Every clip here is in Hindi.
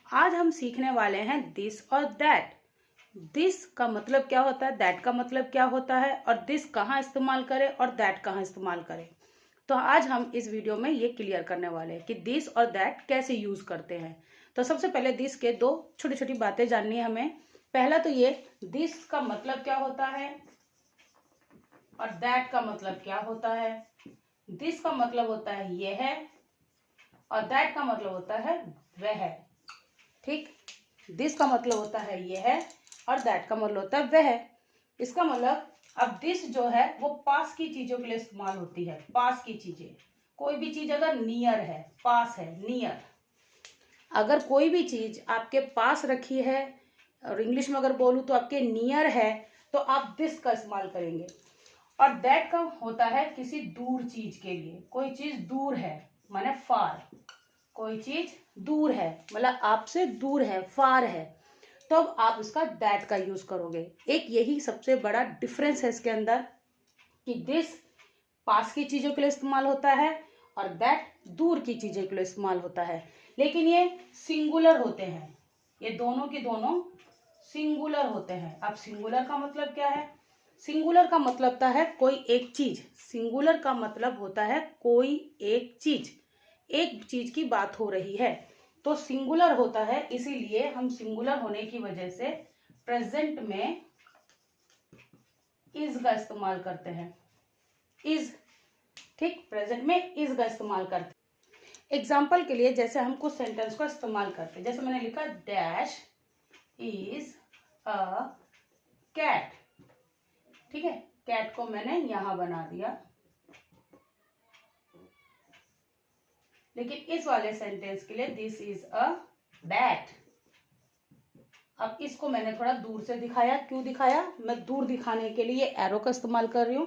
आज हम सीखने वाले हैं दिस और दैट। दिस का मतलब क्या होता है, दैट का मतलब क्या होता है, और दिस कहाँ इस्तेमाल करें और दैट कहाँ इस्तेमाल करें। तो आज हम इस वीडियो में ये क्लियर करने वाले हैं कि दिस और दैट कैसे यूज करते हैं। तो सबसे पहले दिस के दो छोटी छोटी बातें जाननी है हमें। पहला तो ये, दिस का मतलब क्या होता है और दैट का मतलब क्या होता है। दिस का मतलब होता है ये है और दैट का मतलब होता है वह है। ठीक, दिस का मतलब होता है ये है और दैट का मतलब होता है वह है। इसका मतलब अब दिस जो है वो पास की चीजों के लिए इस्तेमाल होती है। पास की चीजें, कोई भी चीज अगर नियर है, पास है, नियर, अगर कोई भी चीज आपके पास रखी है और इंग्लिश में अगर बोलूं तो आपके नियर है, तो आप दिस का इस्तेमाल करेंगे। और दैट का होता है किसी दूर चीज के लिए। कोई चीज दूर है माने फार, कोई चीज दूर है मतलब आपसे दूर है, फार है, तो अब आप इसका दैट का यूज करोगे। एक यही सबसे बड़ा डिफरेंस है इसके अंदर कि दिस पास की चीजों के लिए इस्तेमाल होता है और दैट दूर की चीजों के लिए इस्तेमाल होता है। लेकिन ये सिंगुलर होते हैं, ये दोनों के दोनों सिंगुलर होते हैं। अब सिंगुलर का मतलब क्या है? सिंगुलर का मतलब होता है कोई एक चीज। सिंगुलर का मतलब होता है कोई एक चीज, एक चीज की बात हो रही है तो सिंगुलर होता है। इसीलिए हम सिंगुलर होने की वजह से प्रेजेंट में इज का इस्तेमाल करते हैं। इज, ठीक, प्रेजेंट में इज का इस्तेमाल करते हैं। एग्जाम्पल के लिए जैसे हम कुछ सेंटेंस का इस्तेमाल करते हैं, जैसे मैंने लिखा डैश इज अ कैट। ठीक है, कैट को मैंने यहां बना दिया। लेकिन इस वाले सेंटेंस के लिए दिस इज अ बैट। अब इसको मैंने थोड़ा दूर से दिखाया। क्यों दिखाया? मैं दूर दिखाने के लिए एरो का इस्तेमाल कर रही हूं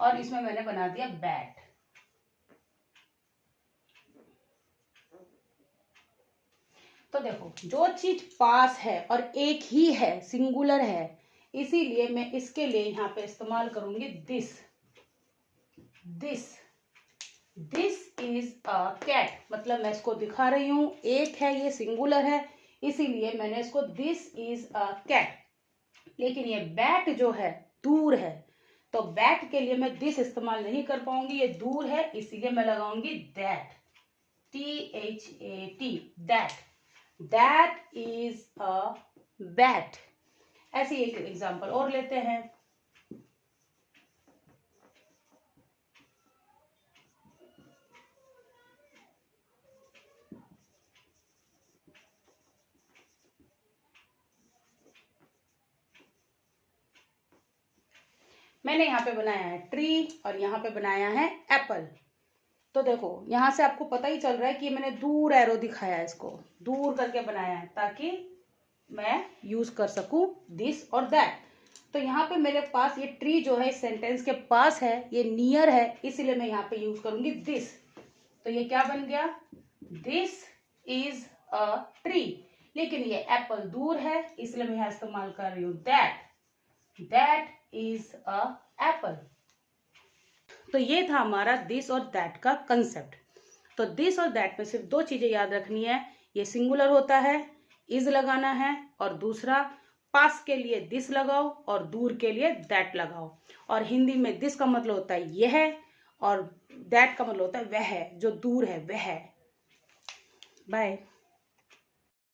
और इसमें मैंने बना दिया बैट। तो देखो, जो चीज पास है और एक ही है, सिंगुलर है, इसीलिए मैं इसके लिए यहां पे इस्तेमाल करूंगी this. This, this is a cat, मतलब मैं इसको दिखा रही हूं, एक है, ये सिंगुलर है, इसीलिए मैंने इसको दिस इज अ कैट। लेकिन ये बैट जो है दूर है, तो बैट के लिए मैं दिस इस्तेमाल नहीं कर पाऊंगी, ये दूर है, इसीलिए मैं लगाऊंगी that. THAT, that. That is a bat. ऐसी एक एग्जांपल और लेते हैं। मैंने यहाँ पे बनाया है ट्री और यहाँ पे बनाया है एप्पल। तो देखो, यहां से आपको पता ही चल रहा है कि मैंने दूर एरो दिखाया है, इसको दूर करके बनाया है ताकि मैं यूज कर सकूं दिस और दैट। तो यहाँ पे मेरे पास ये ट्री जो है इस सेंटेंस के पास है, ये नियर है, इसीलिए मैं यहाँ पे यूज करूंगी दिस। तो ये क्या बन गया? This is a tree. लेकिन ये एप्पल दूर है, इसलिए मैं यहाँ इस्तेमाल कर रही हूँ that. That is a Apple. तो ये था हमारा दिस और दैट का कंसेप्ट। तो दिस और दैट में सिर्फ दो चीजें याद रखनी है, ये सिंगुलर होता है, इज लगाना है, और दूसरा पास के लिए दिस लगाओ और दूर के लिए दैट लगाओ। और हिंदी में दिस का मतलब होता है यह है और दैट का मतलब होता है वह है, जो दूर है वह है। बाय।